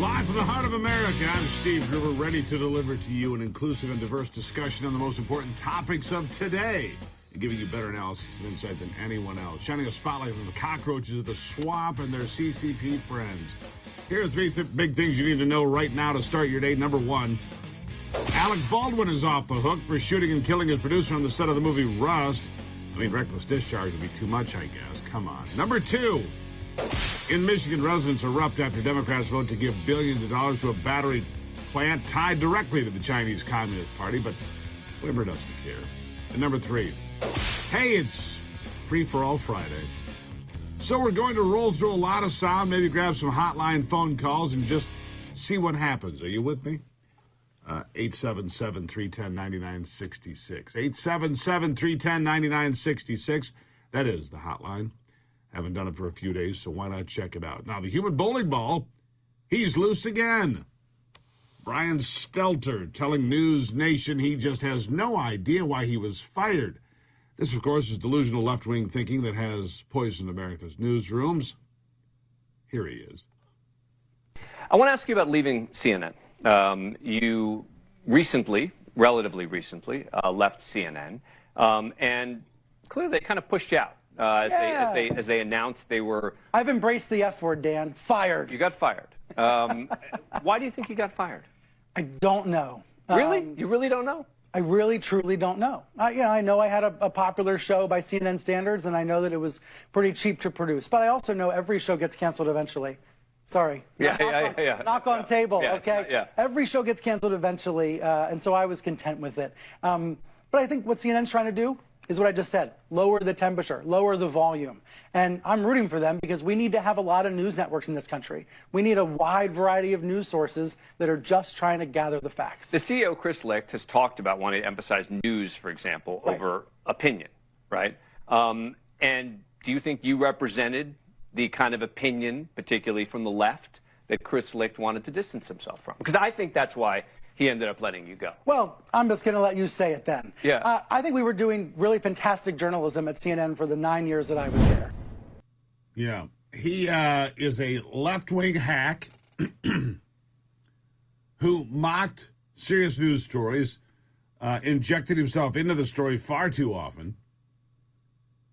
Live from the heart of America, I'm Steve Gruber, ready to deliver to you an inclusive and diverse discussion on the most important topics of today, and giving you better analysis and insight than anyone else, shining a spotlight on the cockroaches of the swamp and their CCP friends. Here are three big things you need to know right now to start your day. Number one, Alec Baldwin is off the hook for shooting and killing his producer on the set of the movie Rust. I mean, reckless discharge would be too much, I guess. Come on. Number two, in Michigan, residents erupt after Democrats vote to give billions of dollars to a battery plant tied directly to the Chinese Communist Party, but Weber doesn't care. And number three, hey, it's Free-for-All Friday. So we're going to roll through a lot of sound, maybe grab some hotline phone calls and just see what happens. Are you with me? 877-310-9966. 877-310-9966. That is the hotline. Haven't done it for a few days, so why not check it out? Now, the human bowling ball, he's loose again. Brian Stelter telling News Nation he just has no idea why he was fired. This, of course, is delusional left-wing thinking that has poisoned America's newsrooms. Here he is. I want to ask you about leaving CNN. You recently, relatively recently, left CNN, and clearly they kind of pushed you out as they announced they were. I've embraced the F word, Dan. Fired. You got fired. Why do you think you got fired? I don't know. Really? You really don't know? I really, truly don't know. I know I had a popular show by CNN standards, and I know that it was pretty cheap to produce. But I also know every show gets canceled eventually. Sorry. Knock on table, okay? Yeah. Every show gets canceled eventually, and so I was content with it. But I think what CNN's trying to do is what I just said. Lower the temperature, lower the volume. And I'm rooting for them because we need to have a lot of news networks in this country. We need a wide variety of news sources that are just trying to gather the facts. The CEO, Chris Licht, has talked about wanting to emphasize news, for example, over opinion, right? And do you think you represented the kind of opinion, particularly from the left, that Chris Licht wanted to distance himself from? Because I think that's why he ended up letting you go. Well, I'm just going to let you say it then. Yeah. I think we were doing really fantastic journalism at CNN for the 9 years that I was there. Yeah. He is a left-wing hack who mocked serious news stories, injected himself into the story far too often,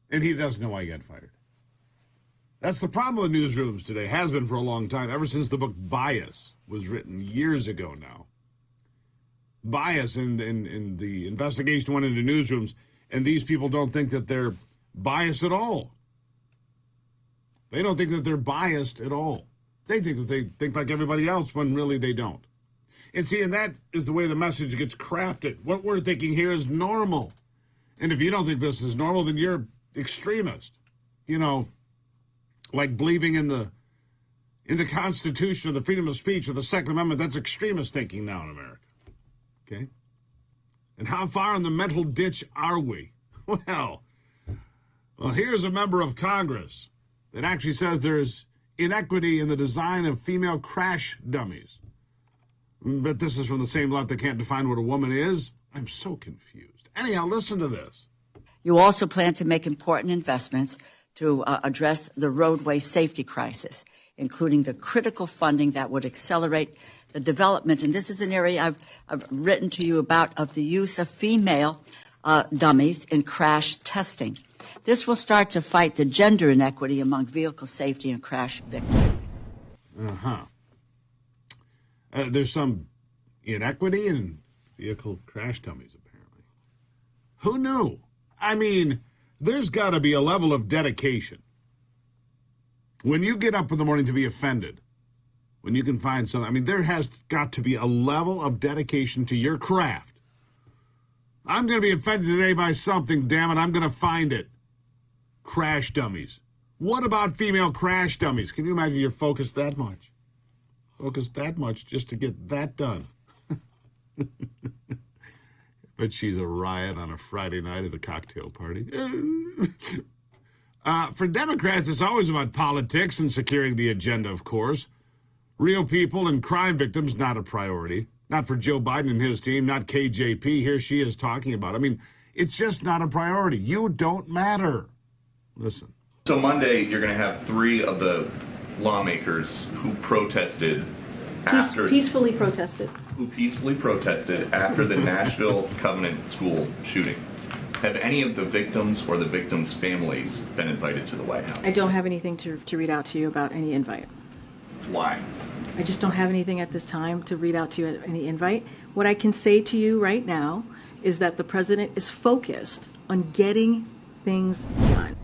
and he doesn't know why he got fired. That's the problem with newsrooms today, has been for a long time, ever since the book Bias was written years ago now. Bias in the investigation went into newsrooms, and these people don't think that they're biased at all. They don't think that they're biased at all. They think that they think like everybody else when really they don't. And see, and that is the way the message gets crafted. What we're thinking here is normal. And if you don't think this is normal, then you're extremist. You know, like believing in the Constitution or the freedom of speech or the Second Amendment, that's extremist thinking now in America. Okay? And how far in the mental ditch are we? Well, here's a member of Congress that actually says there's inequity in the design of female crash dummies. But this is from the same lot that can't define what a woman is. I'm so confused. Anyhow, listen to this. You also plan to make important investments to address the roadway safety crisis, including the critical funding that would accelerate the development, and this is an area I've written to you about, of the use of female dummies in crash testing. This will start to fight the gender inequity among vehicle safety and crash victims. There's some inequity in vehicle crash dummies, apparently. Who knew? I mean, there's got to be a level of dedication. When you get up in the morning to be offended, when you can find something, I mean, there has got to be a level of dedication to your craft. I'm going to be offended today by something, damn it, I'm going to find it. Crash dummies. What about female crash dummies? Can you imagine you're focused that much? Focused that much just to get that done. But she's a riot on a Friday night at a cocktail party. For Democrats, it's always about politics and securing the agenda, of course. Real people and crime victims, not a priority. Not for Joe Biden and his team, not KJP. Here she is talking about. I mean, it's just not a priority. You don't matter. Listen. So Monday, you're going to have 3 of the lawmakers who protested Peacefully protested. Who peacefully protested after the Nashville Covenant School shooting. Have any of the victims or the victims' families been invited to the White House? I don't have anything to read out to you about any invite. Why? I just don't have anything at this time to read out to you any invite. What I can say to you right now is that the president is focused on getting things done.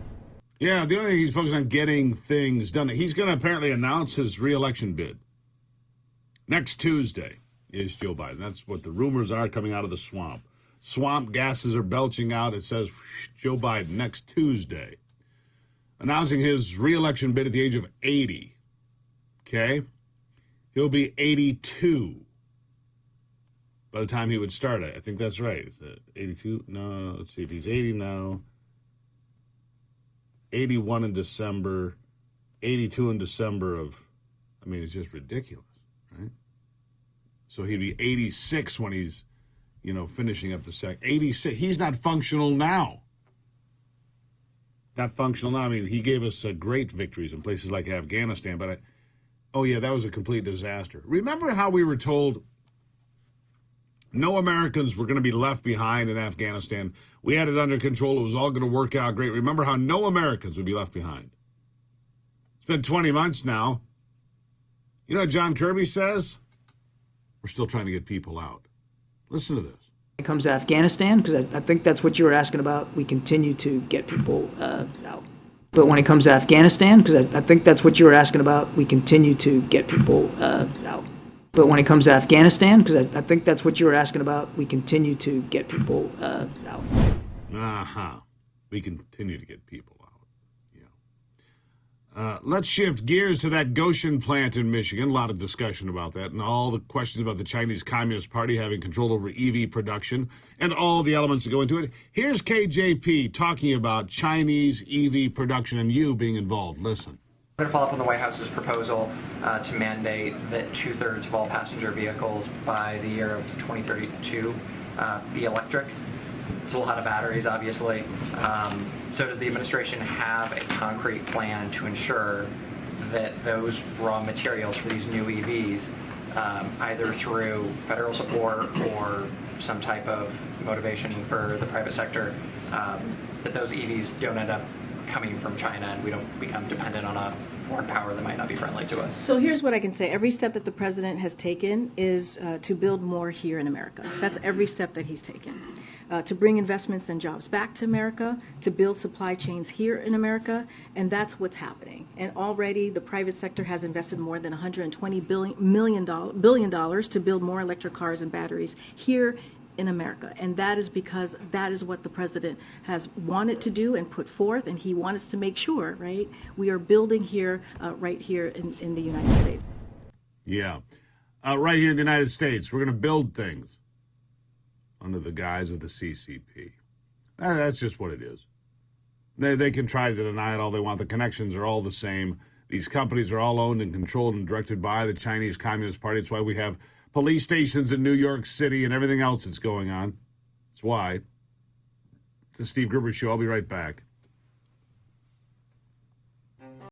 Yeah, the only thing he's focused on getting things done. He's going to apparently announce his reelection bid. Next Tuesday is Joe Biden. That's what the rumors are coming out of the swamp. Swamp gases are belching out. It says Joe Biden next Tuesday. Announcing his reelection bid at the age of 80. Okay? He'll be 82 by the time he would start it. I think that's right. Is it 82? No, let's see if he's 80 now. 81 in December. 82 in December of, I mean, it's just ridiculous, right? So he'd be 86 when he's, finishing up the second. 86. He's not functional now. Not functional now. I mean, he gave us great victories in places like Afghanistan, but that was a complete disaster. Remember how we were told no Americans were going to be left behind in Afghanistan? We had it under control. It was all going to work out great. Remember how no Americans would be left behind? It's been 20 months now. You know what John Kirby says? We're still trying to get people out. Listen to this. When it comes to Afghanistan, because I think that's what you were asking about, we continue to get people out. But when it comes to Afghanistan, because I think that's what you were asking about, we continue to get people out. But when it comes to Afghanistan, because I think that's what you were asking about, we continue to get people out. We continue to get people out. Let's shift gears to that Goshen plant in Michigan. A lot of discussion about that and all the questions about the Chinese Communist Party having control over EV production and all the elements that go into it. Here's KJP talking about Chinese EV production and you being involved. Listen. I'm going to follow up on the White House's proposal to mandate that 2/3 of all passenger vehicles by the year of 2032 be electric. It's a lot of batteries, obviously. So does the administration have a concrete plan to ensure that those raw materials for these new EVs, either through federal support or some type of motivation for the private sector, that those EVs don't end up coming from China and we don't become dependent on a foreign power that might not be friendly to us? So here's what I can say. Every step that the president has taken is to build more here in America. That's every step that he's taken. To bring investments and jobs back to America, to build supply chains here in America, and that's what's happening. And already the private sector has invested more than $120 billion to build more electric cars and batteries here in America. And that is because that is what the president has wanted to do and put forth, and he wants us to make sure, right, we are building here, right here in the United States. Yeah. Right here in the United States, we're going to build things under the guise of the CCP. That's just what it is. They can try to deny it all they want. The connections are all the same. These companies are all owned and controlled and directed by the Chinese Communist Party. That's why we have police stations in New York City and everything else that's going on. That's why. It's the Steve Gruber Show. I'll be right back.